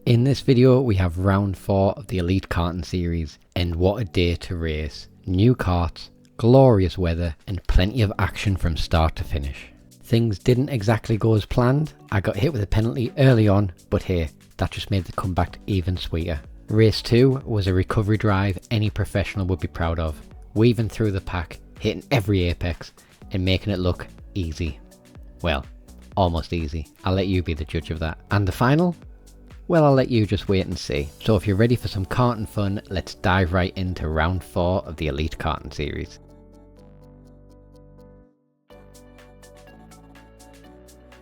In this video we have round 4 of the Elite Karting Series, and what a day to race. New karts, glorious weather and plenty of action from start to finish. Things didn't exactly go as planned. I got hit with a penalty early on, but hey, that just made the comeback even sweeter. Race 2 was a recovery drive any professional would be proud of, weaving through the pack, hitting every apex and making it look easy. Well, almost easy. I'll let you be the judge of that. And the final? Well, I'll let you just wait and see. So if you're ready for some karting fun, let's dive right into round 4 of the Elite Karting Series.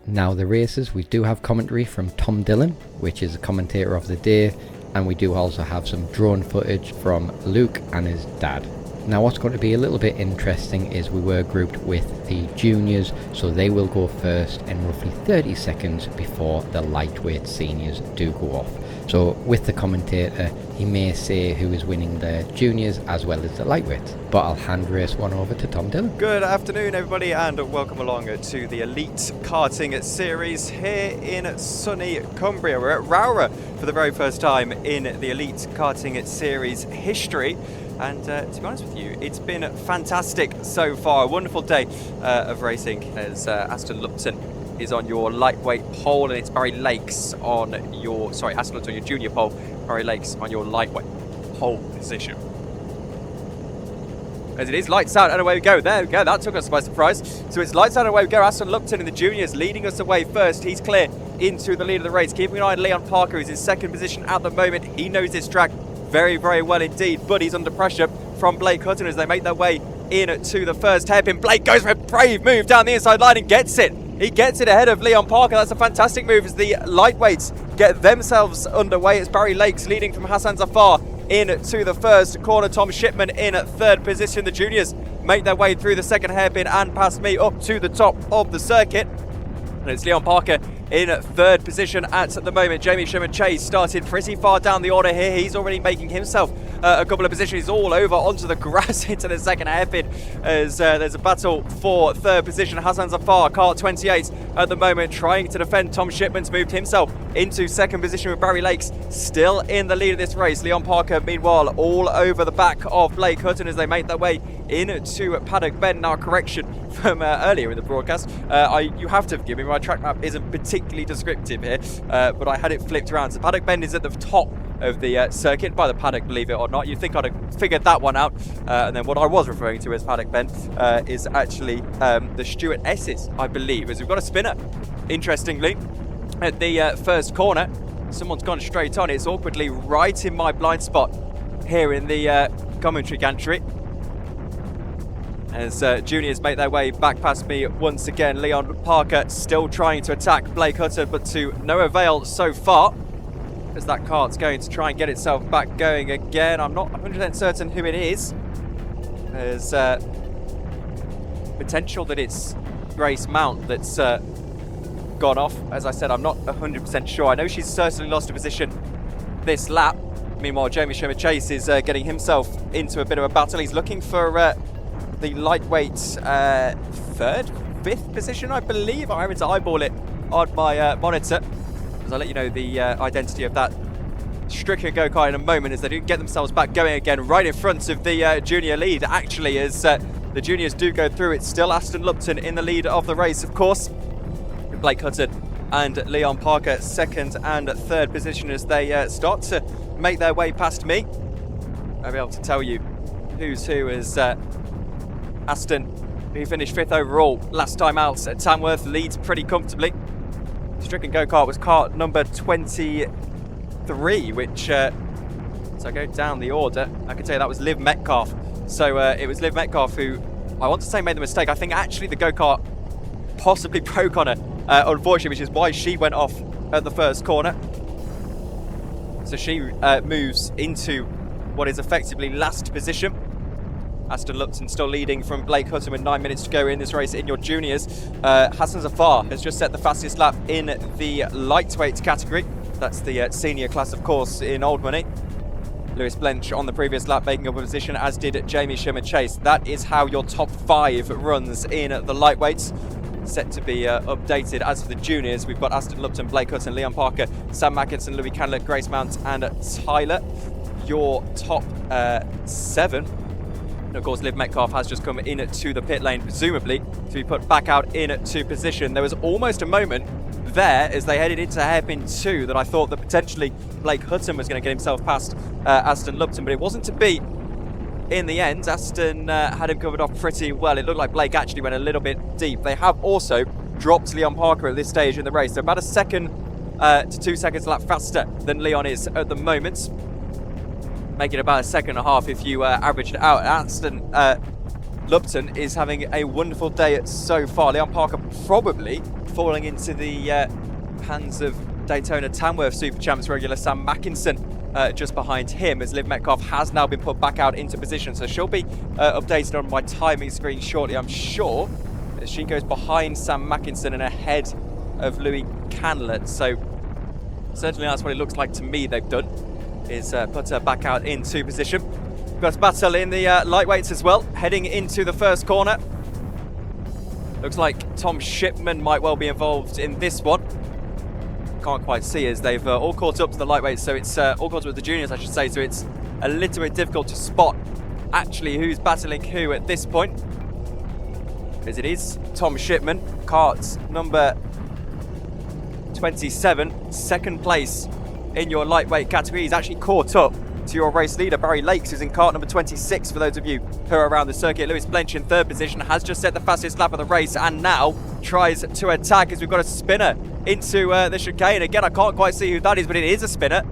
Now the races, we do have commentary from Tom Dillon, which is a commentator of the day, and we do also have some drone footage from Luke and his dad. Now what's going to be a little bit interesting is we were grouped with the juniors, so they will go first in roughly 30 seconds before the lightweight seniors do go off. So with the commentator, he may say who is winning the juniors as well as the lightweights, but I'll hand race one over to Tom Dillon. Good afternoon everybody, and welcome along to the Elite Karting Series here in sunny Cumbria. We're at Rowrah for the very first time in the Elite Karting Series history. And to be honest with you, it's been fantastic so far. A wonderful day of racing as Aston Lupton is on your lightweight pole, and it's Barry Lakes on your, Aston Lupton on your junior pole, Barry Lakes on your lightweight pole position. As it is, lights out and away we go. There we go, that took us by surprise. So it's lights out and away we go. Aston Lupton in the juniors leading us away first. He's clear into the lead of the race. Keeping an eye on Leon Parker, who's in second position at the moment. He knows this track very, very well indeed, but he's under pressure from Blake Hutton as they make their way in to the first hairpin. Blake goes for a brave move down the inside line and gets it. He gets it ahead of Leon Parker. That's a fantastic move as the lightweights get themselves underway. It's Barry Lakes leading from Hassan Zafar in to the first corner. Tom Shipman in third position. The juniors make their way through the second hairpin and past me up to the top of the circuit. And it's Leon Parker in third position at the moment. Jamie Sherman Chase started pretty far down the order here. He's already making himself a couple of positions. He's all over onto the grass into the second hairpin as there's a battle for third position. Hassan Zafar, kart 28 at the moment, trying to defend. Tom Shipman's moved himself into second position with Barry Lakes still in the lead of this race. Leon Parker, meanwhile, all over the back of Blake Hutton as they make their way into Paddock Bend. Now, a correction from earlier in the broadcast. You have to forgive me, my track map isn't particularly descriptive here, but I had it flipped around. So Paddock Bend is at the top of the circuit by the paddock, believe it or not. You'd think I'd have figured that one out. And then what I was referring to as Paddock Bend is actually the Stuart S's, I believe, as we've got a spinner. Interestingly, at the first corner, someone's gone straight on. It's awkwardly right in my blind spot here in the commentary gantry. As juniors make their way back past me once again. Leon Parker still trying to attack Blake Hutton, but to no avail so far, as that kart's going to try and get itself back going again. I'm not 100% certain who it is. There's potential that it's Grace Mount that's gone off. As I said, I'm not 100% sure. I know she's certainly lost a position this lap. Meanwhile, Jamie Sherman Chase is getting himself into a bit of a battle. He's looking for the lightweight third, fifth position, I believe. I'm having to eyeball it on my monitor, as I'll let you know the identity of that stricken go-kart in a moment, as they do get themselves back going again right in front of the junior lead. Actually, as the juniors do go through, it's still Aston Lupton in the lead of the race, of course. Blake Hutton and Leon Parker second and third position as they start to make their way past me. I'll be able to tell you who's who as Aston, who finished 5th overall last time out at Tamworth, leads pretty comfortably. Stricken go-kart was kart number 23, which, so I go down the order, I can tell you that was Liv Metcalf. So it was Liv Metcalf who, I want to say, made the mistake. I think actually the go-kart possibly broke on her, unfortunately, which is why she went off at the first corner. So she moves into what is effectively last position. Aston Lupton still leading from Blake Hutton with 9 minutes to go in this race in your juniors. Hassan Zafar has just set the fastest lap in the lightweight category. That's the senior class, of course, in old money. Lewis Blench on the previous lap making up a position, as did Jamie Sherman Chase. That is how your top 5 runs in the lightweights. set to be updated. As for the juniors, we've got Aston Lupton, Blake Hutton, Leon Parker, Sam Mackinson, Louis Candler, Grace Mount and Tyler. Your top 7. And of course, Liv Metcalf has just come into the pit lane, presumably to be put back out into position. There was almost a moment there as they headed into hairpin 2 that I thought that potentially Blake Hutton was going to get himself past Aston Lupton, but it wasn't to be. In the end, Aston had him covered off pretty well. It looked like Blake actually went a little bit deep. They have also dropped Leon Parker at this stage in the race. So about a second to 2 seconds a lap faster than Leon is at the moment. Making about a second and a half if you average it out. Aston Lupton is having a wonderful day so far. Leon Parker probably falling into the hands of Daytona Tamworth Super Champs regular Sam Mackinson. Just behind him, as Liv Metcalf has now been put back out into position. So she'll be updated on my timing screen shortly, I'm sure, as she goes behind Sam Mackinson and ahead of Louis Candler. So certainly that's what it looks like to me they've done, is put her back out into position. We've got a battle in the lightweights as well, heading into the first corner. Looks like Tom Shipman might well be involved in this one. Can't quite see as they've all caught up to the lightweights, so it's all caught up with the juniors, I should say, so it's a little bit difficult to spot actually who's battling who at this point, as it is Tom Shipman, Karts number 27, second place in your lightweight category. He's actually caught up to your race leader Barry Lakes, who's in kart number 26 for those of you who are around the circuit. Lewis Blench in third position, has just set the fastest lap of the race and now tries to attack as we've got a spinner into the chicane. Again, I can't quite see who that is, but it is a spinner.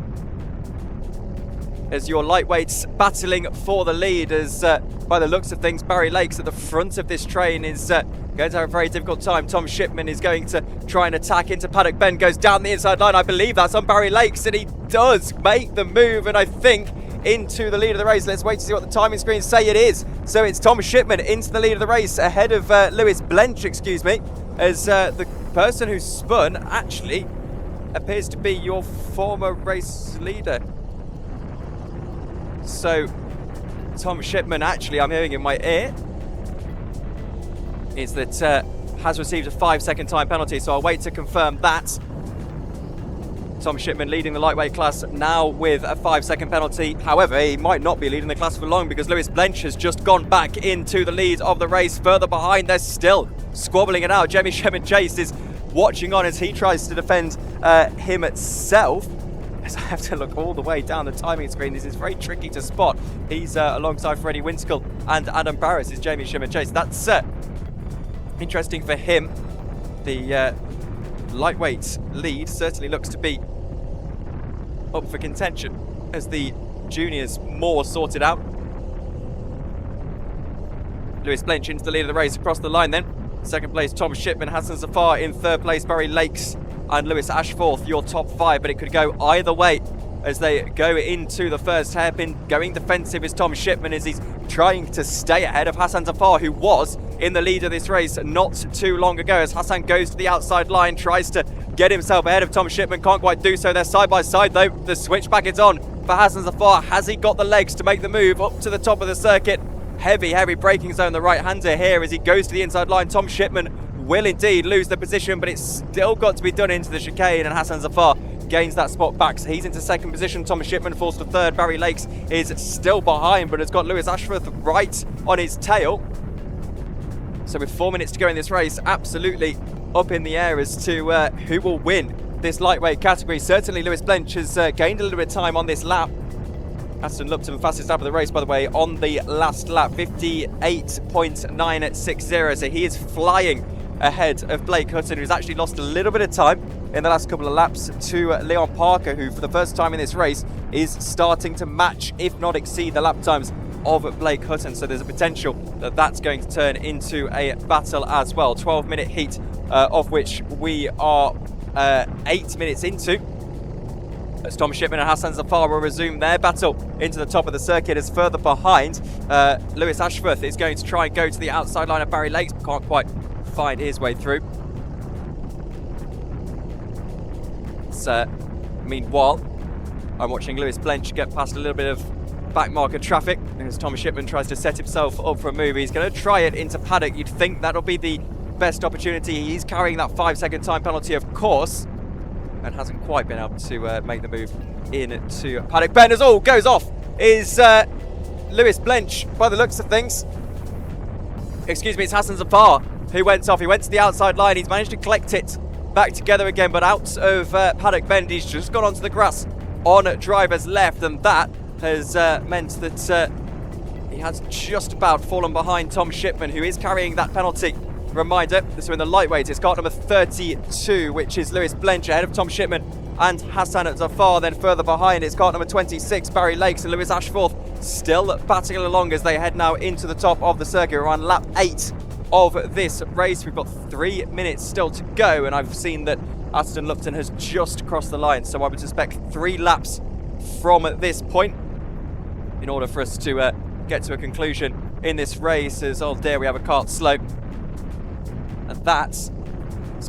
As your lightweights battling for the lead, as by the looks of things, Barry Lakes at the front of this train is going to have a very difficult time. Tom Shipman is going to try and attack into paddock. Ben goes down the inside line. I believe that's on Barry Lakes, and he does make the move, and I think into the lead of the race. Let's wait to see what the timing screens say it is. So it's Tom Shipman into the lead of the race, ahead of Lewis Blench, excuse me, as the person who spun actually appears to be your former race leader. So Tom Shipman, actually, I'm hearing in my ear, is that has received a 5-second time penalty, so I'll wait to confirm that. Tom Shipman leading the lightweight class now with a 5-second penalty. However, he might not be leading the class for long because Lewis Blench has just gone back into the lead of the race. Further behind, they're still squabbling it out. Jamie Shepard Chase is watching on as he tries to defend himself. As I have to look all the way down the timing screen, this is very tricky to spot. He's alongside Freddie Winskill and Adam Barris is Jamie Shepard Chase. That's interesting for him. The lightweight lead certainly looks to be up for contention as the juniors more sorted out. Lewis Blench into the lead of the race across the line then. Second place Tom Shipman, Hassan Zafar in third place, Barry Lakes and Lewis Ashforth, your top 5, but it could go either way as they go into the first hairpin. Going defensive is Tom Shipman as he's trying to stay ahead of Hassan Zafar, who was in the lead of this race not too long ago, as Hassan goes to the outside line, tries to get himself ahead of Tom Shipman, can't quite do so. They're side by side though. The switchback is on for Hassan Zafar. Has he got the legs to make the move up to the top of the circuit? Heavy braking zone, the right-hander here as he goes to the inside line. Tom Shipman will indeed lose the position, but it's still got to be done into the chicane, and Hassan Zafar gains that spot back. So he's into second position. Thomas Shipman falls to third. Barry Lakes is still behind, but has got Lewis Ashforth right on his tail. So with 4 minutes to go in this race, absolutely up in the air as to who will win this lightweight category. Certainly Lewis Blench has gained a little bit of time on this lap. Aston Lupton, fastest lap of the race, by the way, on the last lap, 58.960. So he is flying ahead of Blake Hutton, who's actually lost a little bit of time in the last couple of laps to Leon Parker, who for the first time in this race is starting to match, if not exceed, the lap times of Blake Hutton. So there's a potential that that's going to turn into a battle as well. 12-minute heat, of which we are 8 minutes into. As Tom Shipman and Hassan Zafar will resume their battle into the top of the circuit, as further behind, Lewis Ashforth is going to try and go to the outside line of Barry Lakes, but can't quite find his way through. So, meanwhile, I'm watching Lewis Blench get past a little bit of backmarker traffic as Tom Shipman tries to set himself up for a move. He's going to try it into paddock. You'd think that'll be the best opportunity. He's carrying that 5-second time penalty, of course, and hasn't quite been able to make the move into paddock bend. As all goes off is Lewis Blench, by the looks of things. Excuse me, it's Hassan Zafar who went off. He went to the outside line. He's managed to collect it back together again, but out of paddock bend. He's just gone onto the grass on driver's left, and that has meant that he has just about fallen behind Tom Shipman, who is carrying that penalty. Reminder, so in the lightweight, it's car number 32, which is Lewis Blench ahead of Tom Shipman and Hassan Zafar. Then further behind, it's car number 26, Barry Lakes, and Lewis Ashforth still battling along as they head now into the top of the circuit. We're on lap 8 of this race. We've got 3 minutes still to go, and I've seen that Aston Lupton has just crossed the line, so I would suspect 3 laps from this point in order for us to get to a conclusion in this race. As oh dear, we have a kart slope, and that's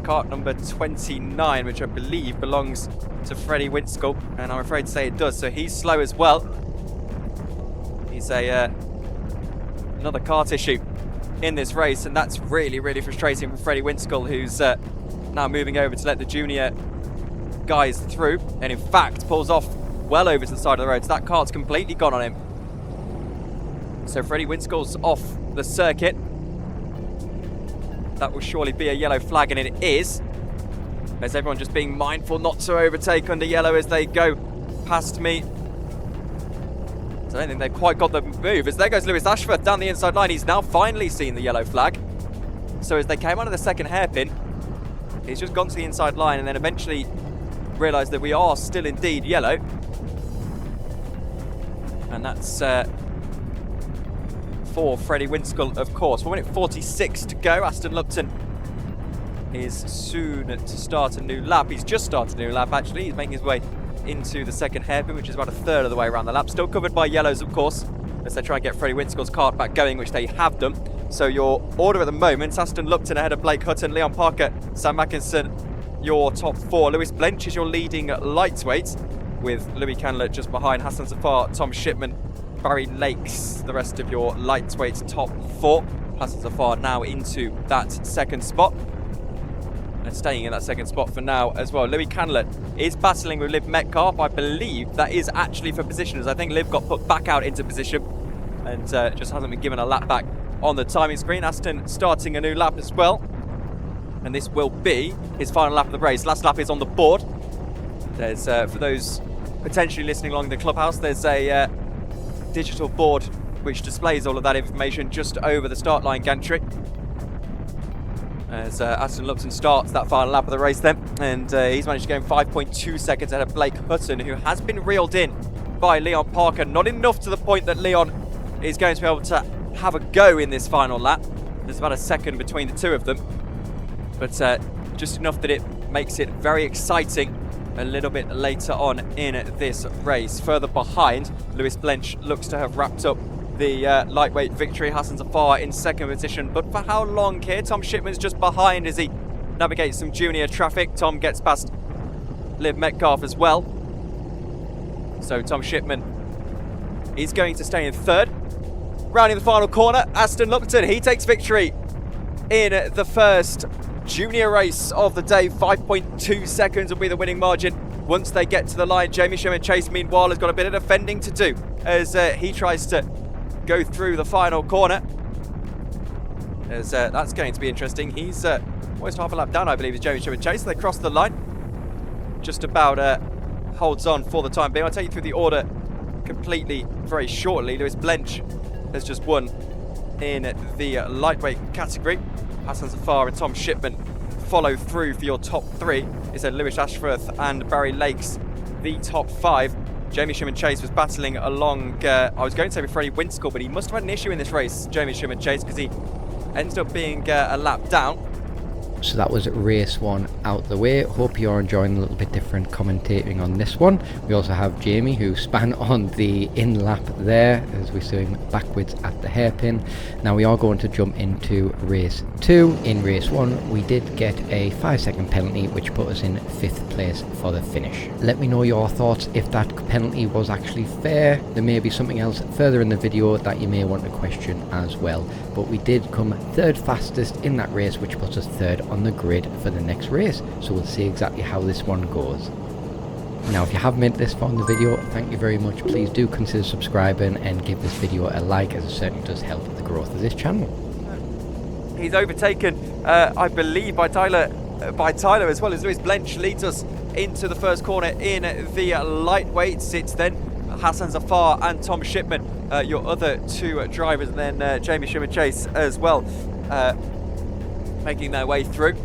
kart number 29, which I believe belongs to Freddie Winskell, and I'm afraid to say it does, so he's slow as well. He's another kart issue in this race, and that's really, really frustrating for Freddie Winskell, who's now moving over to let the junior guys through, and in fact pulls off well over to the side of the road, so that kart's completely gone on him. So Freddie Winskell's off the circuit. That will surely be a yellow flag, and it is. There's everyone just being mindful not to overtake under yellow as they go past me. So I don't think they've quite got the move. As there goes Lewis Ashforth down the inside line. He's now finally seen the yellow flag. So as they came out of the second hairpin, he's just gone to the inside line and then eventually realised that we are still indeed yellow. And that's for Freddie Winskell, of course. 1 minute 46 to go. Aston Lupton is soon to start a new lap. He's just started a new lap, actually. He's making his way into the second hairpin, which is about a third of the way around the lap. Still covered by yellows, of course, as they try and get Freddie Winskell's kart back going, which they have done. So your order at the moment, Aston Lupton ahead of Blake Hutton, Leon Parker, Sam Mackinson, your top 4. Lewis Blench is your leading lightweight, with Louis Candler just behind, Hassan Zafar, Tom Shipman, Barry Lakes, the rest of your lightweight top 4. Hassan Zafar now into that second spot, and staying in that second spot for now as well. Louis Candler is battling with Liv Metcalf. I believe that is actually for position, as I think Liv got put back out into position and just hasn't been given a lap back on the timing screen. Aston starting a new lap as well, and this will be his final lap of the race. Last lap is on the board. There's for those potentially listening along in the clubhouse, there's a digital board which displays all of that information just over the start line gantry. As Aston Lupton starts that final lap of the race then, and he's managed to go in 5.2 seconds ahead of Blake Hutton, who has been reeled in by Leon Parker. Not enough to the point that Leon is going to be able to have a go in this final lap. There's about a second between the two of them, but just enough that it makes it very exciting a little bit later on in this race. Further behind, Lewis Blench looks to have wrapped up the lightweight victory. Hassan Zafar in second position, but for how long here? Tom Shipman's just behind as he navigates some junior traffic. Tom gets past Liv Metcalf as well, so Tom Shipman is going to stay in third. Rounding the final corner, Aston Lupton, he takes victory in the first junior race of the day. 5.2 seconds will be the winning margin once they get to the line. Jamie Sherman Chase, meanwhile, has got a bit of defending to do as he tries to go through the final corner. As that's going to be interesting. He's almost half a lap down, I believe, is Jamie Sherman Chase. They cross the line. Just about holds on for the time being. I'll take you through the order completely very shortly. Lewis Blench has just won in the lightweight category. Hassan Zafar and Tom Shipman follow through for your top 3. It said Lewis Ashforth and Barry Lakes, the top 5. Jamie Sherman Chase was battling along, I was going to say with Freddie Winskell, but he must have had an issue in this race, Jamie Sherman Chase, because he ends up being a lap down. So that was race 1 out the way. Hope you're enjoying a little bit different commentating on this one. We also have Jamie, who span on the in lap there as we swing backwards at the hairpin. Now we are going to jump into race 2. In race 1 we did get a 5-second penalty which put us in 5th place for the finish. Let me know your thoughts if that penalty was actually fair. There may be something else further in the video that you may want to question as well. But we did come 3rd fastest in that race, which puts us 3rd on the grid for the next race. So we'll see exactly how this one goes. Now if you have made this far in the video, thank you very much. Please do consider subscribing and give this video a like, as it certainly does help the growth of this channel. He's overtaken, I believe, by Tyler as well as Lewis Blench leads us into the first corner in the lightweights. It's then Hassan Zafar and Tom Shipman, your other 2 drivers, and then Jamie Chase as well, making their way through.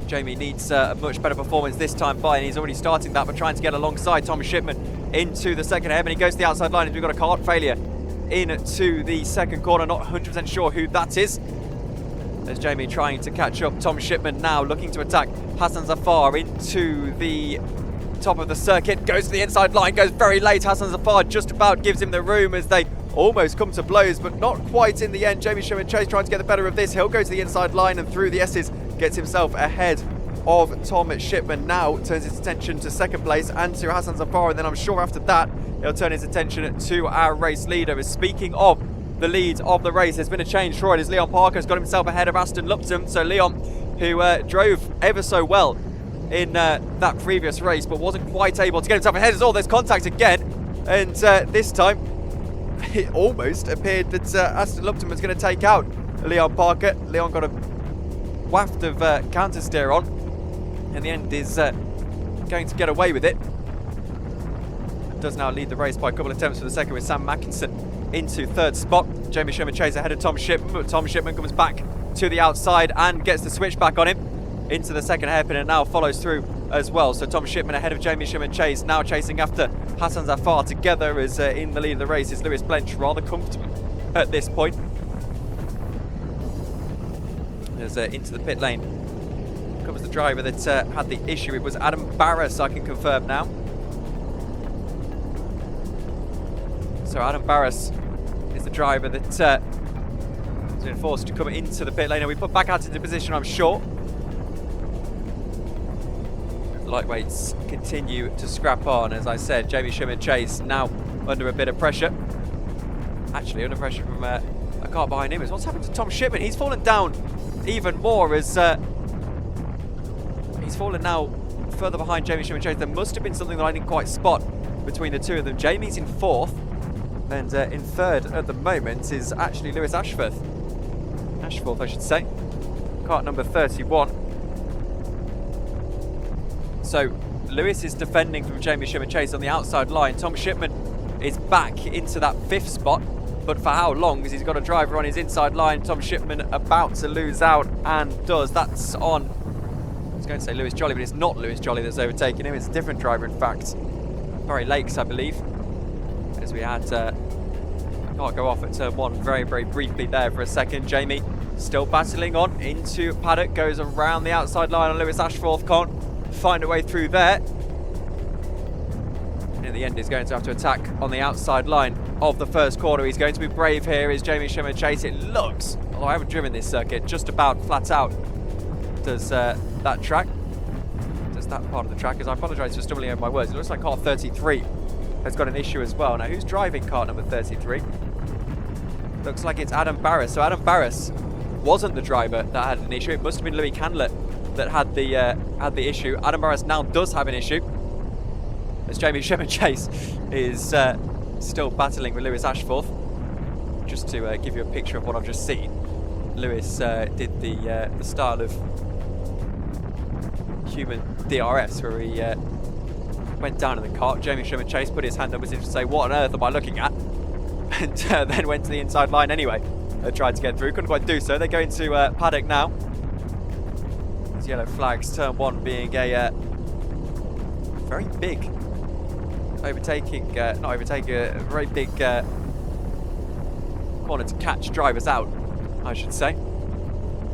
Jamie needs a much better performance this time by, and he's already starting that, but trying to get alongside Tom Shipman into the second hairpin. He goes to the outside line as we've got a kart failure into the second corner. Not 100% sure who that is. There's Jamie trying to catch up. Tom Shipman now looking to attack Hassan Zafar into the top of the circuit. Goes to the inside line, goes very late. Hassan Zafar just about gives him the room as they almost come to blows, but not quite in the end. Jamie Chase trying to get the better of this. He'll go to the inside line and through the S's gets himself ahead of Tom Shipman. Now turns his attention to second place and to Hassan Zafar, and then I'm sure after that he'll turn his attention to our race leader. As speaking of the lead of the race, there's been a change for it as Leon Parker has got himself ahead of Aston Lupton. So Leon, who drove ever so well in that previous race, but wasn't quite able to get himself ahead, as there's contact again, and this time it almost appeared that Aston Lupton was going to take out Leon Parker. Leon got a waft of counter steer on, in the end is going to get away with it. Does now lead the race by a couple of attempts for the second, with Sam Mackinson into 3rd spot. Jamie Chase ahead of Tom Shipman, but Tom Shipman comes back to the outside and gets the switch back on him into the second hairpin, and now follows through as well. So Tom Shipman ahead of Jamie Chase, now chasing after Hassan Zafar. Together as in the lead of the race is Lewis Blench, rather comfortable at this point. As into the pit lane comes the driver that had the issue. It was Adam Barras, I can confirm now. So Adam Barras is the driver that has been forced to come into the pit lane, and we put back out into position, I'm sure. Lightweights continue to scrap on. As I said, Jamie Chase now under a bit of pressure. Actually under pressure from a car behind him. Is what's happened to Tom Shipman? He's fallen down even more as he's fallen now further behind Jamie Chase. There must have been something that I didn't quite spot between the two of them. Jamie's in 4th, and in 3rd at the moment is actually Lewis Ashforth, I should say, kart number 31. So Lewis is defending from Jamie Chase on the outside line. Tom Shipman is back into that 5th spot, but for how long, as he's got a driver on his inside line. Tom Shipman about to lose out, and does. That's on, I was going to say Lewis Jolly, but it's not Lewis Jolly that's overtaken him. It's a different driver, in fact. Barry Lakes, I believe. As we had a car go off at turn 1 very, very briefly there for a second. Jamie still battling on into paddock, goes around the outside line on Lewis Ashforth, can't find a way through there. And in the end, he's going to have to attack on the outside line of the first corner. He's going to be brave here, is Jamie Chase. It looks, although I haven't driven this circuit, just about flat out does that track. Does that part of the track, as I apologise for stumbling over my words. It looks like car 33 has got an issue as well. Now, who's driving car number 33? Looks like it's Adam Barras. So Adam Barras wasn't the driver that had an issue. It must have been Louis Candlett that had the issue. Adam Barras now does have an issue, as Jamie Chase is still battling with Lewis Ashforth. Just to give you a picture of what I've just seen, Lewis did the style of human DRS where he went down in the kart. Jamie Chase put his hand up as if to say, what on earth am I looking at? And then went to the inside line anyway. Tried to get through, couldn't quite do so. They go into paddock now. These yellow flags, turn 1 being a very big overtaking, not overtaking, a very big corner to catch drivers out, I should say.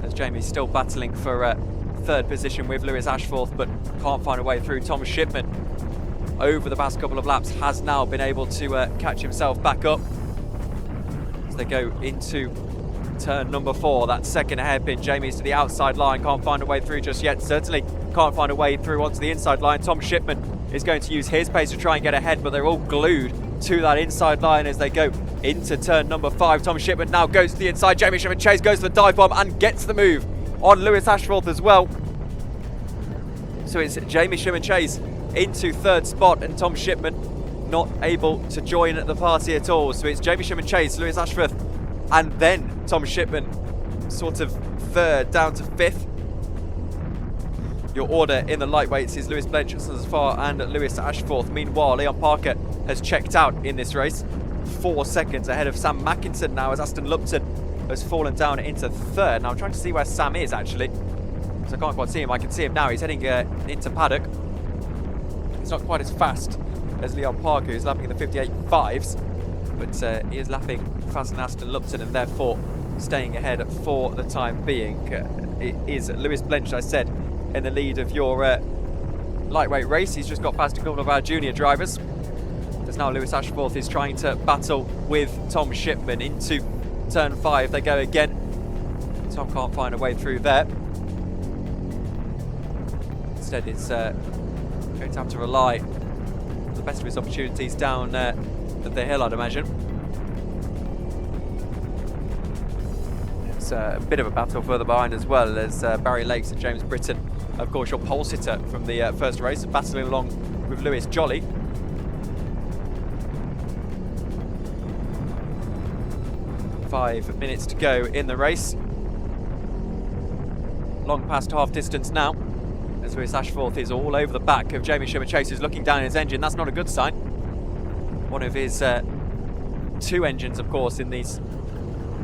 as Jamie's still battling for third position with Lewis Ashforth, but can't find a way through. Tom Shipman, over the past couple of laps, has now been able to catch himself back up as they go into turn number 4. That second hairpin. Jamie's to the outside line, can't find a way through just yet. Certainly can't find a way through onto the inside line. Tom Shipman is going to use his pace to try and get ahead, but they're all glued to that inside line as they go into turn number 5. Tom Shipman now goes to the inside. Jamie Shipman Chase goes to the dive bomb and gets the move on Lewis Ashforth as well. So it's Jamie Shipman Chase into third spot, and Tom Shipman not able to join the party at all. So it's Jamie Shipman Chase, Lewis Ashforth, and then Tom Shipman sort of third down to 5th. Your order in the lightweights is Lewis Blench, Zafar and Lewis Ashforth. Meanwhile, Leon Parker has checked out in this race. 4 seconds ahead of Sam Mackinson now, as Aston Lupton has fallen down into third. Now I'm trying to see where Sam is actually, because I can't quite see him. I can see him now. He's heading into paddock. He's not quite as fast as Leon Parker, who's lapping in the 58.5s, but he is lapping faster than Aston Lupton and therefore staying ahead for the time being. It is Lewis Blench, I said, in the lead of your lightweight race. He's just got past a couple of our junior drivers. As now Lewis Ashforth is trying to battle with Tom Shipman into turn 5. They go again. Tom can't find a way through there. Instead it's going to have to rely on the best of his opportunities down the hill, I'd imagine. It's a bit of a battle further behind as well, as Barry Lakes and James Britton, of course your pole sitter from the first race, battling along with Lewis Jolly. Five minutes to go in the race. Long past half distance now, as Lewis Ashforth is all over the back of Jamie Shipman Chase, who's looking down his engine. That's not a good sign. One of his 2 engines, of course, in these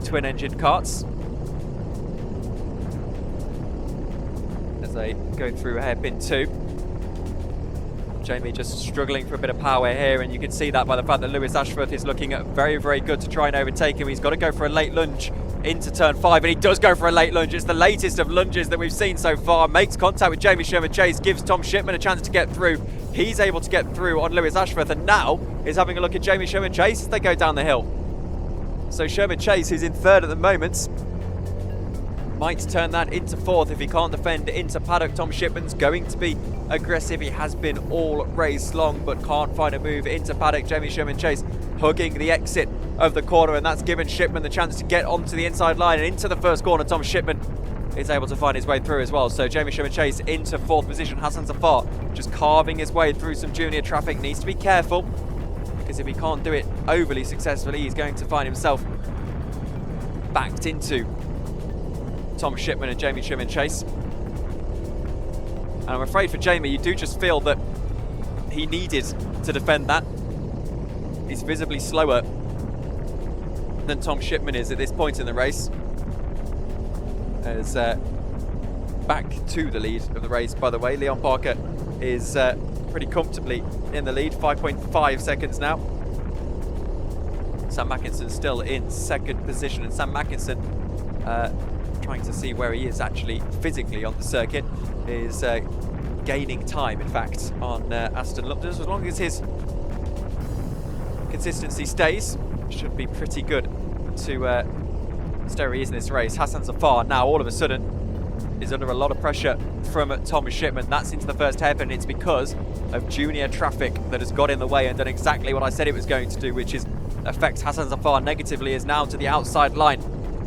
twin-engine karts. As they go through hairpin 2. Jamie just struggling for a bit of power here, and you can see that by the fact that Lewis Ashforth is looking at very, very good to try and overtake him. He's got to go for a late lunge into turn 5, and he does go for a late lunge. It's the latest of lunges that we've seen so far. Makes contact with Jamie Shipman Chase, gives Tom Shipman a chance to get through. He's able to get through on Lewis Ashforth, and now is having a look at Jamie Shipman Chase as they go down the hill. So Sherman Chase, who's in third at the moment, might turn that into 4th if he can't defend into paddock. Tom Shipman's going to be aggressive. He has been all race long, but can't find a move into paddock. Jamie Shipman Chase hugging the exit of the corner, and that's given Shipman the chance to get onto the inside line and into the first corner. Tom Shipman is able to find his way through as well. So Jamie Shipman Chase into 4th position. Hassan Zafar just carving his way through some junior traffic. Needs to be careful, because if he can't do it overly successfully, he's going to find himself backed into Tom Shipman and Jamie Shipman Chase. And I'm afraid for Jamie, you do just feel that he needed to defend that. He's visibly slower than Tom Shipman is at this point in the race. As back to the lead of the race, by the way, Leon Parker is pretty comfortably in the lead, 5.5 seconds now. Sam Mackinson still in 2nd position, and Sam Mackinson, trying to see where he is actually physically on the circuit, is gaining time, in fact, on Aston Lupton. As long as his consistency stays, should be pretty good to stay where he is in this race. Hassan Zafar now all of a sudden is under a lot of pressure from Tom Shipman. That's into the first hairpin. It's because of junior traffic that has got in the way and done exactly what I said it was going to do, which is affect Hassan Zafar negatively. Is now to the outside line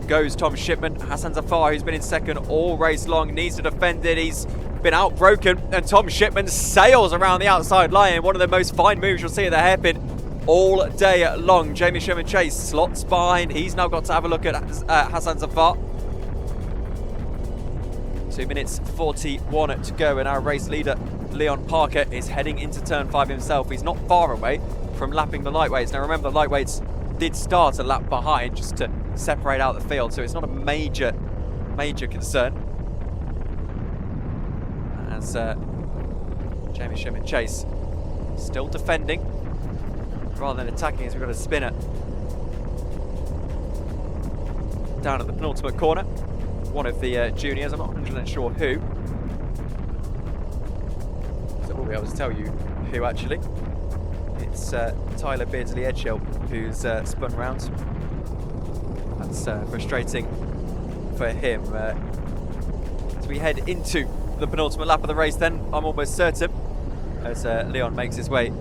goes Tom Shipman. Hassan Zafar, who's been in 2nd all race long, needs to defend it. He's been outbroken, and Tom Shipman sails around the outside line. One of the most fine moves you'll see at the hairpin all day long. Jamie Shipman Chase slots behind. He's now got to have a look at Hassan Zafar. 2 minutes 41 to go, and our race leader Leon Parker is heading into turn 5 himself. He's not far away from lapping the lightweights. Now remember, the lightweights did start a lap behind just to separate out the field, so it's not a major concern. As Jamie Shipman Chase still defending rather than attacking, as we've got a spinner down at the penultimate corner. one of the juniors. I'm not 100% sure who. So we'll be able to tell you who actually. It's Tyler Beardsley Edghill who's spun round. That's frustrating for him. As we head into the penultimate lap of the race then, I'm almost certain, as Leon makes his way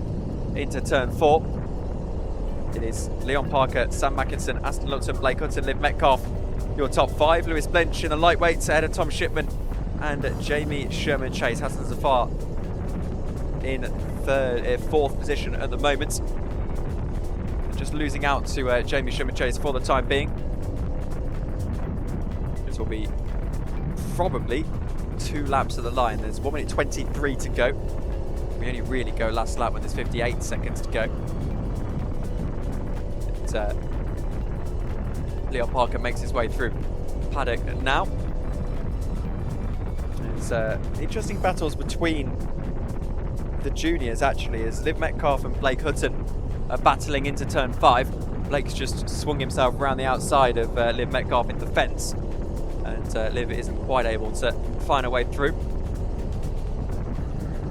into turn 4. It is Leon Parker, Sam Mackinson, Aston Lupton, Blake Hutton, Liv Metcalf, your top 5. Lewis Blench in the lightweights ahead of Tom Shipman and Jamie Sherman Chase. Hassan Zafar in 4th position at the moment. Just losing out to Jamie Sherman Chase for the time being. This will be probably 2 laps of the line. There's 1 minute 23 to go. We only really go last lap when there's 58 seconds to go. Leon Parker makes his way through paddock now. It's interesting battles between the juniors actually, as Liv Metcalf and Blake Hutton are battling into turn 5. Blake's just swung himself around the outside of Liv Metcalf into the fence, and Liv isn't quite able to find a way through.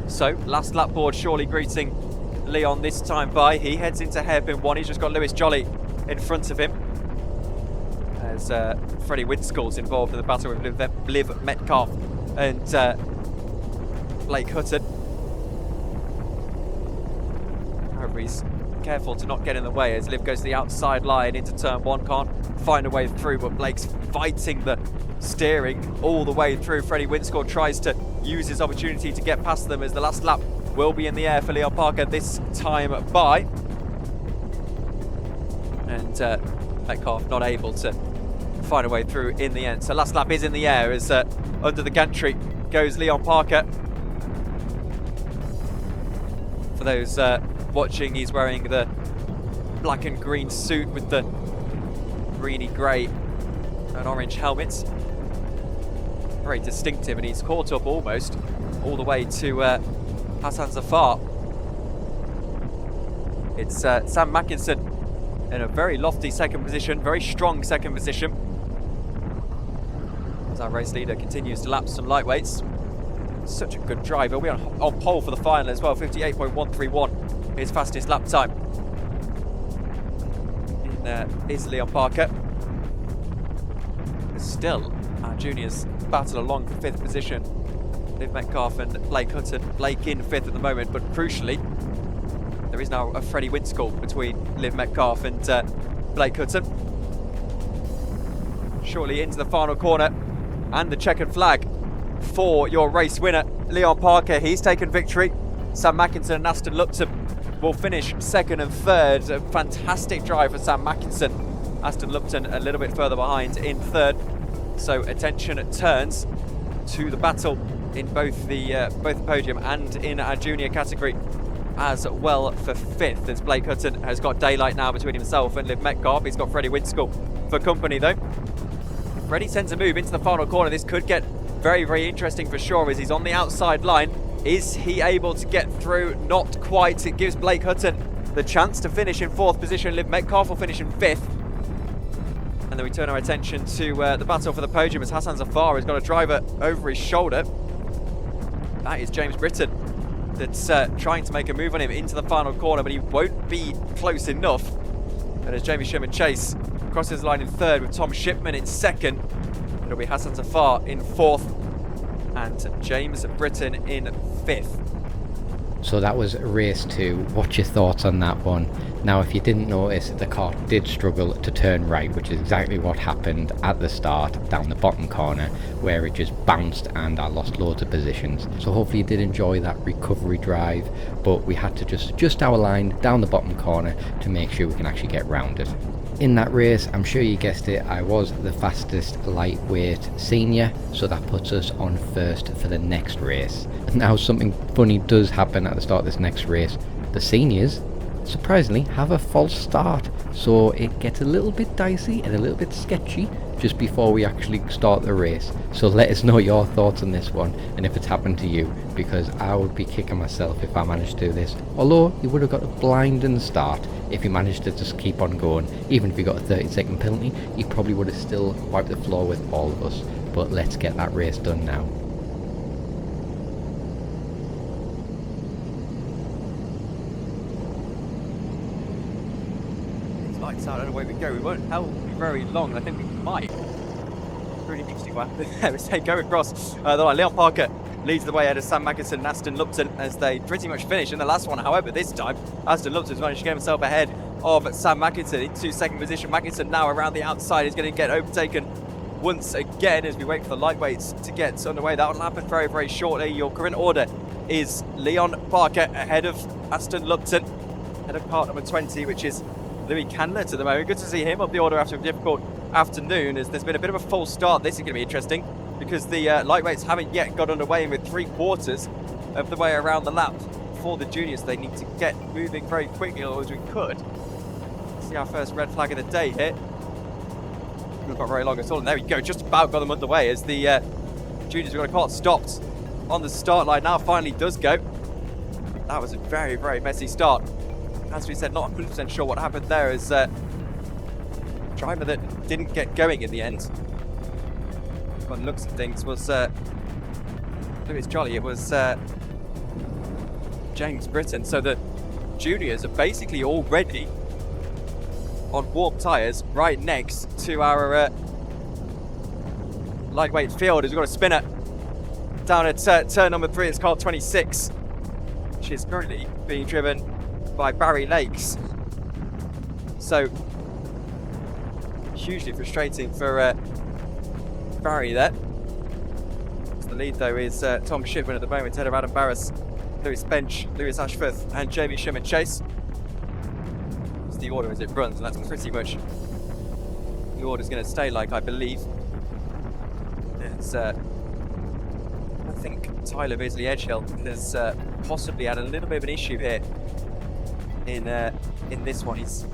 So, last lap board surely greeting Leon this time by. He heads into hairpin 1. He's just got Lewis Jolly in front of him, as Freddie Winskull's involved in the battle with Liv Metcalf and Blake Hutton. However, he's careful to not get in the way as Liv goes to the outside line into turn 1. Can't find a way through, but Blake's fighting the steering all the way through. Freddie Winskull tries to use his opportunity to get past them, as the last lap will be in the air for Leon Parker this time by. And Metcalf not able to find a way through in the end. So last lap is in the air as under the gantry goes Leon Parker. For those watching, he's wearing the black and green suit with the greeny grey and orange helmet. Very distinctive, and he's caught up almost all the way to Hassan Zafar. It's Sam Mackinson in a very lofty 2nd position, very strong 2nd position, as our race leader continues to lap some lightweights. Such a good driver. We're on pole for the final as well. 58.131 his fastest lap time. Is Leon Parker. Still, our juniors battle along for 5th position. Liv Metcalf and Blake Hutton. Blake in 5th at the moment, but crucially, there is now a Freddie Winskull between Liv Metcalf and Blake Hutton. Surely into the final corner, and the checkered flag for your race winner, Leon Parker. He's taken victory. Sam Mackinson and Aston Lupton will finish 2nd and 3rd. A fantastic drive for Sam Mackinson. Aston Lupton a little bit further behind in 3rd. So attention turns to the battle in both the podium and in our junior category as well for 5th, as Blake Hutton has got daylight now between himself and Liv Metcalf. He's got Freddie Winskull for company though. Freddie tends to move into the final corner. This could get very, very interesting for sure, as he's on the outside line. Is he able to get through? Not quite. It gives Blake Hutton the chance to finish in 4th position. Liv Metcalf will finish in 5th. And then we turn our attention to the battle for the podium, as Hassan Zafar has got a driver over his shoulder. That is James Britton, that's trying to make a move on him into the final corner, but he won't be close enough. And as Jamie Sherman Chase crosses the line in 3rd with Tom Shipman in 2nd, it'll be Hassan Zafar in 4th and James Britton in 5th. So that was race 2. What's your thoughts on that one? Now, if you didn't notice, the car did struggle to turn right, which is exactly what happened at the start down the bottom corner, where it just bounced and I lost loads of positions. So hopefully you did enjoy that recovery drive, but we had to just adjust our line down the bottom corner to make sure we can actually get round it. In that race, I'm sure you guessed it, I was the fastest lightweight senior, so that puts us on 1st for the next race. Now something funny does happen at the start of this next race. The seniors, surprisingly, have a false start, so it gets a little bit dicey and a little bit sketchy just before we actually start the race. So let us know your thoughts on this one and if it's happened to you, because I would be kicking myself if I managed to do this. Although you would have got a blinding start if you managed to just keep on going. Even if you got a 30-second penalty, you probably would have still wiped the floor with all of us. but let's get that race done now. It's lights out and away we go. We won't help very long. I think we might. Really interesting one. As they go across the line. Leon Parker leads the way ahead of Sam Magnussen and Aston Lupton as they pretty much finish in the last one. However, this time, Aston Lupton's managed to get himself ahead of Sam Magnussen into second position. Magnussen now around the outside is going to get overtaken once again as we wait for the lightweights to get underway. That will happen very, very shortly. Your current order is Leon Parker ahead of Aston Lupton, ahead of part number 20, which is Louis Canlett at the moment. Good to see him up the order after a difficult afternoon, as there's been a bit of a false start. This is going to be interesting because the lightweights haven't yet got underway with 3/4 of the way around the lap for the juniors. They need to get moving very quickly, or as we could see our first red flag of the day here. We've got very long at all, and there we go, just about got them underway as the juniors have got a car stopped on the start line. Now finally does go. That was a very, very messy start. As we said, not 100% sure what happened there, as driver that didn't get going in the end. By the looks of things was Lewis Jolly. It was James Britton. So the juniors are basically already on warm tyres right next to our lightweight field. As we've got a spinner down at turn number 3. It's car 26, which is currently being driven by Barry Lakes. So hugely frustrating for Barry there. So the lead though is Tom Shipman at the moment, ahead of Adam Barras, Lewis Bench, Lewis Ashforth and Jamie Sherman Chase. It's the order as it runs, and that's pretty much the order's going to stay like, I believe. It's I think Tyler Beasley Edgehill has possibly had a little bit of an issue here in this one. He's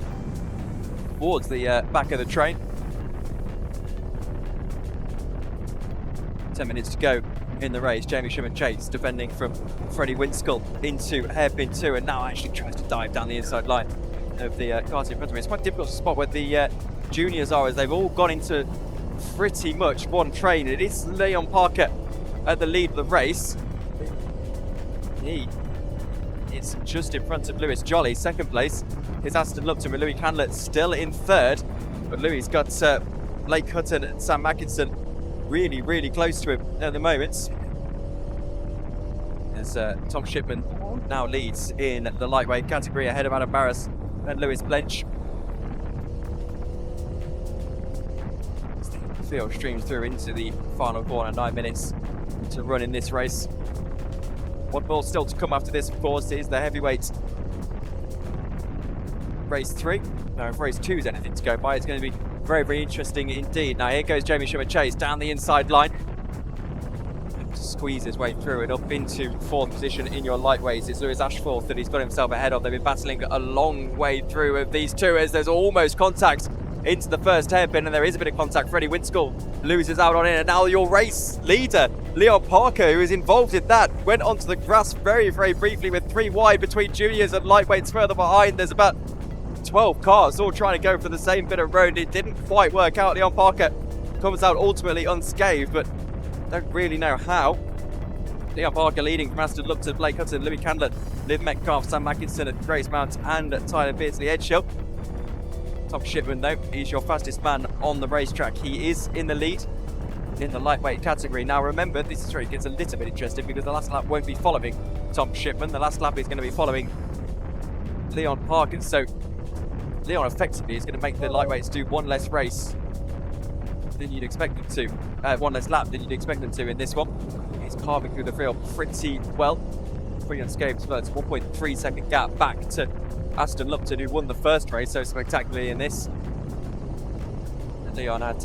towards the back of the train. 10 minutes to go in the race. Jamie Sherman Chase defending from Freddie Winskull into hairpin 2, and now actually tries to dive down the inside line of the cars in front of me. It's quite difficult to spot where the juniors are, as they've all gone into pretty much one train. It is Leon Parker at the lead of the race. He is just in front of Lewis Jolly. Second place is Aston Lupton, with Louis Canlett still in third. But Louis got Blake Hutton and Sam Mackinson really, really close to him at the moment. As Tom Shipman now leads in the lightweight category ahead of Adam Barras and Lewis Blench. The field streams through into the final corner. 9 minutes to run in this race. One ball still to come after this, of course, is the heavyweight race 3. Now, if race 2 is anything to go by, it's going to be very, very interesting indeed. Now, here goes Jamie Sherman Chase down the inside line. Squeeze his way through and up into 4th position in your lightweights. It's Lewis Ashforth that he's got himself ahead of. They've been battling a long way through of these two, as there's almost contact into the first hairpin, and there is a bit of contact. Freddie Winskull loses out on it, and now your race leader, Leon Parker, who is involved in that, went onto the grass very, very briefly with 3 wide between juniors and lightweights further behind. There's about 12 cars all trying to go for the same bit of road. It didn't quite work out. Leon Parker comes out ultimately unscathed, but don't really know how. Leon Parker leading from Aston Lupton, Blake Hutton, Louis Canlett, Liv Metcalf, Sam Mackinson at Grace Mount and Tyler Beardsley Edgehill. Tom Shipman though, he's your fastest man on the racetrack. He is in the lead in the lightweight category. Now remember, this is where it gets a little bit interesting, because the last lap won't be following Tom Shipman. The last lap is going to be following Leon Parker. So Leon effectively is going to make the lightweights do one less race than you'd expect them to. One less lap than you'd expect them to in this one. He's carving through the field pretty well. Pretty unscathed as well. It's a 1.3 second gap back to Aston Lupton, who won the first race so spectacularly in this. And Leon had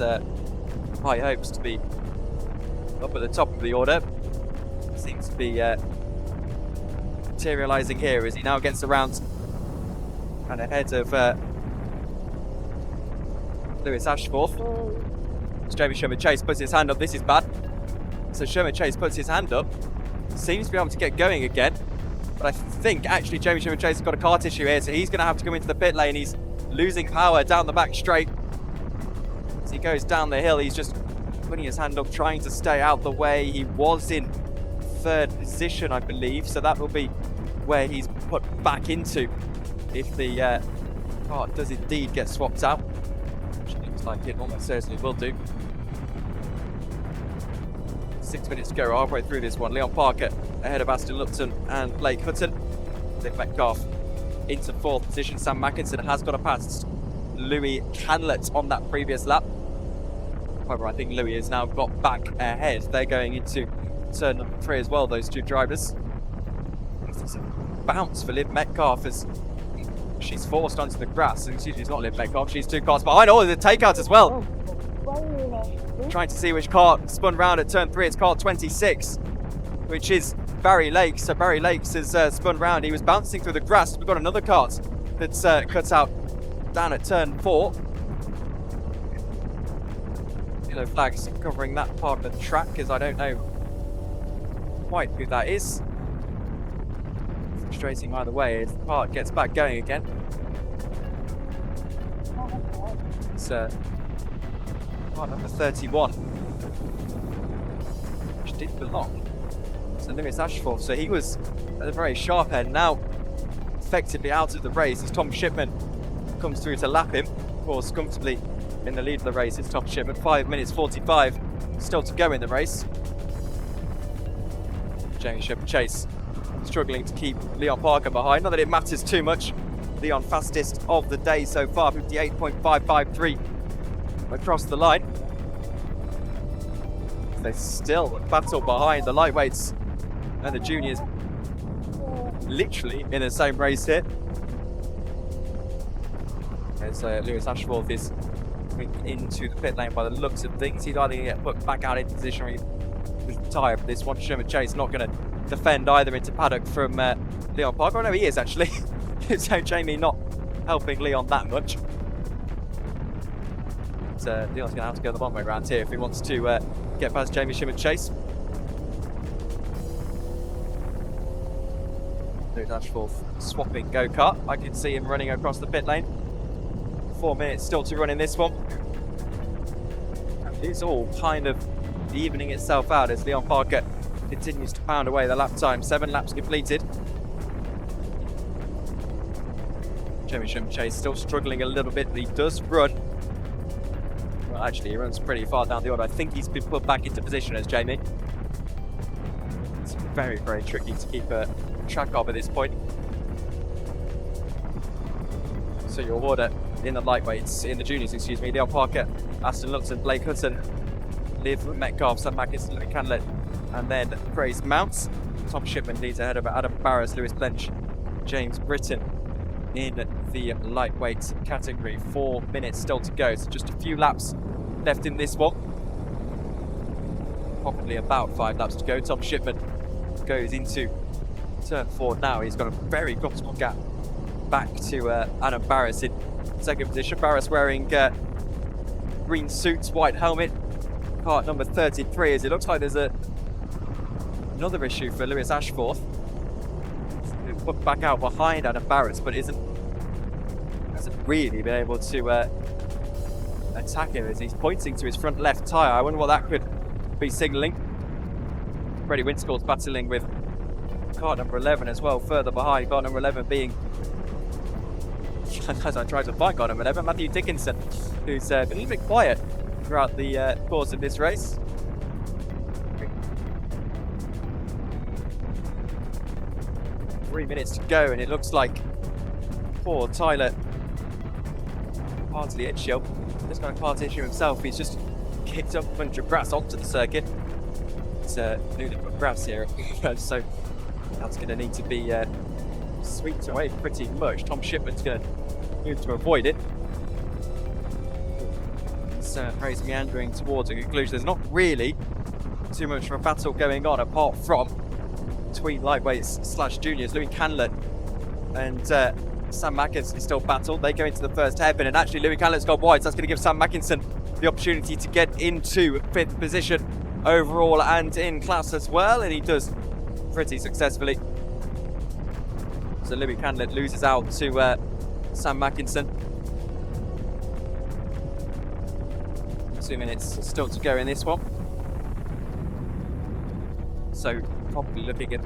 high hopes to be up at the top of the order. Seems to be materialising here as he now gets around and ahead of Lewis Ashforth. Jamie Sherman Chase puts his hand up. This is bad. So Sherman Chase puts his hand up, seems to be able to get going again, but I think actually Jamie Sherman Chase has got a kart issue here, so he's going to have to come into the pit lane. He's losing power down the back straight. As he goes down the hill, he's just putting his hand up, trying to stay out the way. He was in third position, I believe, so that will be where he's put back into if the car does indeed get swapped out, which looks like it almost certainly will do. 6 minutes to go, halfway through this one. Leon Parker ahead of Aston Lupton and Blake Hutton. Nick Metcalf into fourth position. Sam Mackinson has got a past Louis Canlett on that previous lap. However, I think Louis has now got back ahead. They're going into turn number 3 as well, those two drivers. It's a bounce for Liv Metcalf as she's forced onto the grass. Excuse me, it's not Liv Metcalf, she's 2 cars behind. Oh, the takeout as well. Trying to see which car spun round at turn 3. It's car 26, which is Barry Lakes. So Barry Lakes has spun round. He was bouncing through the grass. We've got another kart that's cut out down at turn 4. Yellow flags covering that part of the track, as I don't know quite who that is. Frustrating either way as the part gets back going again. It's part number 31, which did belong to Lewis Ashford. So he was at the very sharp end, now effectively out of the race as Tom Shipman comes through to lap him. Of course, comfortably in the lead of the race, it's Tom Shipman. 5 minutes 45 still to go in the race. Jamie Shepherd-Chase struggling to keep Leon Parker behind. Not that it matters too much. Leon fastest of the day so far, 58.553 across the line. They still battle behind the lightweights and the juniors, literally in the same race here. As Lewis Ashworth is coming into the pit lane by the looks of things. He's either going to get put back out into position or he's retired for this one. Sherman Chase not going to defend either into paddock from Leon Parker. Oh no, he is actually. So Jamie not helping Leon that much. So Leon's going to have to go the long way around here if he wants to get past Jamie Sherman-Chase. Lewis Ashworth swapping go-kart. I can see him running across the pit lane. 4 minutes still to run in this one. And it's all kind of evening itself out as Leon Parker continues to pound away the lap time. 7 laps completed. Jamie Sherman-Chase still struggling a little bit, but he does run. Well, actually, he runs pretty far down the order. I think he's been put back into position as Jamie. It's very, very tricky to keep track of at this point. So your order in the lightweights, in the juniors, excuse me, Leon Parker, Aston Lupton, Blake Hutton, Liv Metcalf, Sam Mackinson, Louis Canlett, and then Grace Mounts. Tom Shipman leads ahead of Adam Barras, Lewis Blench, James Britton in the lightweight category. 4 minutes still to go, so just a few laps left in this one. Probably about 5 laps to go. Tom Shipman goes into turn 4 now. He's got a very comfortable gap back to Adam Barras in second position. Barras wearing green suits, white helmet, kart number 33, as it looks like there's another issue for Lewis Ashforth. He's put back out behind Adam Barras, but hasn't really been able to attack him as he's pointing to his front left tyre. I wonder what that could be signalling. Freddie Winscott's battling with kart number 11 as well, further behind. Kart number 11 being, as I try to find kart number 11, Matthew Dickinson, who's been a little bit quiet throughout the course of this race. Three minutes to go, and it looks like poor Tyler Hartley Edgeshill, this kind of kart issue himself, he's just kicked up a bunch of grass onto the circuit. It's newly put grass here, so that's going to need to be swept away pretty much. Tom Shipman's going to move to avoid it. This race meandering towards a conclusion. There's not really too much of a battle going on apart from between lightweights slash juniors. Louis Canlett and Sam Mackinson still battled. They go into the first hairpin, and actually Louis Canlett's gone wide, so that's going to give Sam Mackinson the opportunity to get into 5th position overall and in class as well, and he does pretty successfully. So Louis Canlett loses out to Sam Mackinson. 2 minutes still to go in this one. So probably looking at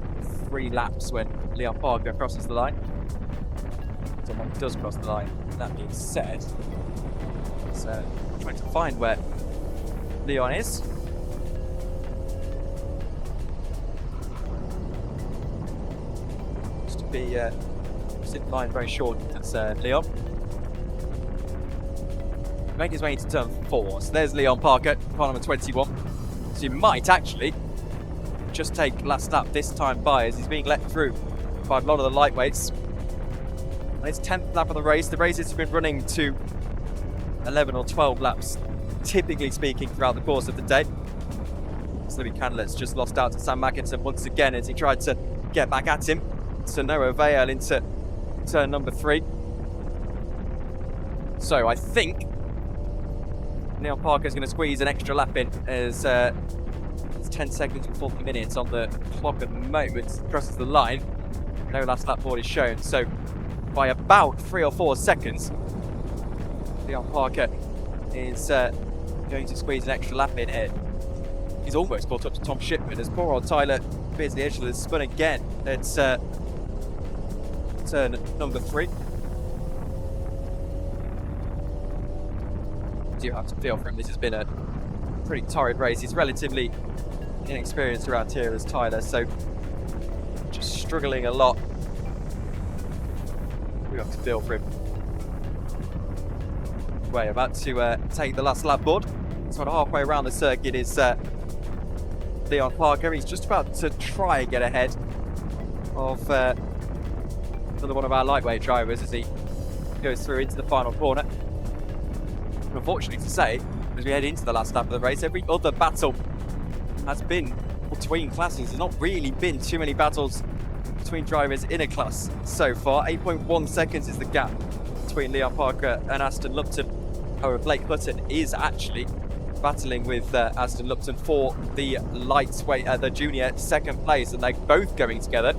3 laps when Leon Parker crosses the line. Someone does cross the line. That being said, so trying to find where Leon is. Just to be in line very short. That's Leon. Made his way into turn 4. So there's Leon Parker, car number 21. So he might actually just take last lap this time by, as he's being let through by a lot of the lightweights. And it's 10th lap of the race. The races have been running to 11 or 12 laps, typically speaking, throughout the course of the day. Louis Canlet's just lost out to Sam Mackinson once again as he tried to get back at him. To no avail into turn number 3. So I think Leon Parker's going to squeeze an extra lap in, as it's 10 seconds and 40 minutes on the clock at the moment. Crosses the line. No last lap board is shown. So by about 3 or 4 seconds, Leon Parker is going to squeeze an extra lap in here. He's almost caught up to Tom Shipman as poor old Tyler Beardsley Edgel has spun again. It's turn number 3. Do have to feel for him. This has been a pretty torrid race. He's relatively inexperienced around here as Tyler, so just struggling a lot. We have to feel for him. Way about to take the last lap board. Sort of halfway around the circuit is Leon Parker. He's just about to try and get ahead of another one of our lightweight drivers as he goes through into the final corner. And unfortunately to say, as we head into the last lap of the race, every other battle has been between classes. There's not really been too many battles between drivers in a class so far. 8.1 seconds is the gap between Leon Parker and Aston Lupton. However, Blake Hutton is actually battling with Aston Lupton for the lightweight, the junior second place, and they're both going together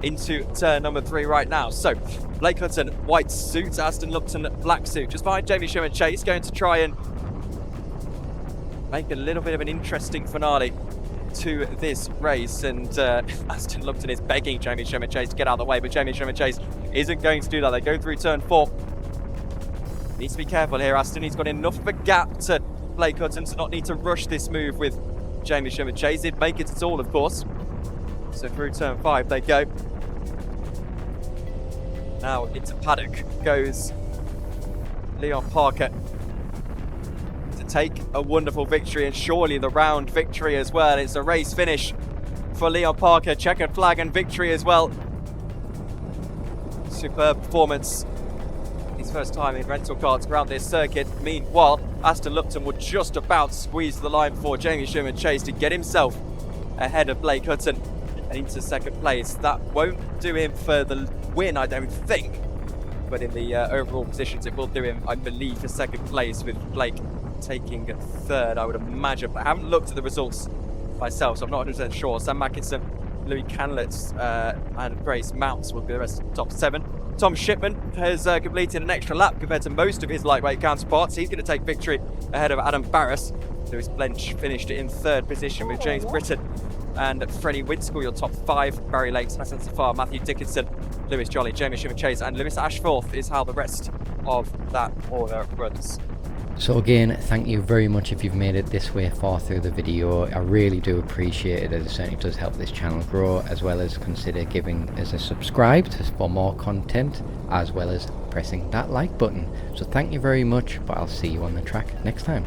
into turn number 3 right now. So Blake Hutton, white suit, Aston Lupton, black suit, just behind Jamie Sherman Chase, going to try and make a little bit of an interesting finale to this race. And Aston Lupton is begging Jamie Sherman Chase to get out of the way, but Jamie Sherman Chase isn't going to do that. They go through turn 4. Needs to be careful here, Aston. He's got enough of a gap to Blake Hutton to not need to rush this move with Jamie Sherman Chase. He'd make it at all, of course. So through turn 5 they go. Now into paddock goes Leon Parker to take a wonderful victory, and surely the round victory as well. It's a race finish for Leon Parker. Checkered flag and victory as well. Superb performance. His first time in rental karts around this circuit. Meanwhile, Aston Lupton would just about squeeze the line for Jamie Sherman Chase to get himself ahead of Blake Hutton and into second place. That won't do him for the win, I don't think, but in the overall positions it will do him, I believe, for second place, with Blake taking third, I would imagine. But I haven't looked at the results myself, so I'm not 100% sure. Sam Mackinson, Louis Canlet and Grace Mounts will be the rest of the top 7. Tom Shipman has completed an extra lap compared to most of his lightweight counterparts. He's going to take victory ahead of Adam Barras. Lewis Blench finished in 3rd position, with James Britton and Freddie Winskell your top 5. Barry Lakes, Hassan Safar, Matthew Dickinson, Lewis Jolly, Jamie Sherman Chase and Lewis Ashforth is how the rest of that order runs. So again, thank you very much if you've made it this way far through the video. I really do appreciate it, as it certainly does help this channel grow, as well as consider giving us a subscribe for more content, as well as pressing that like button. So thank you very much, but I'll see you on the track next time.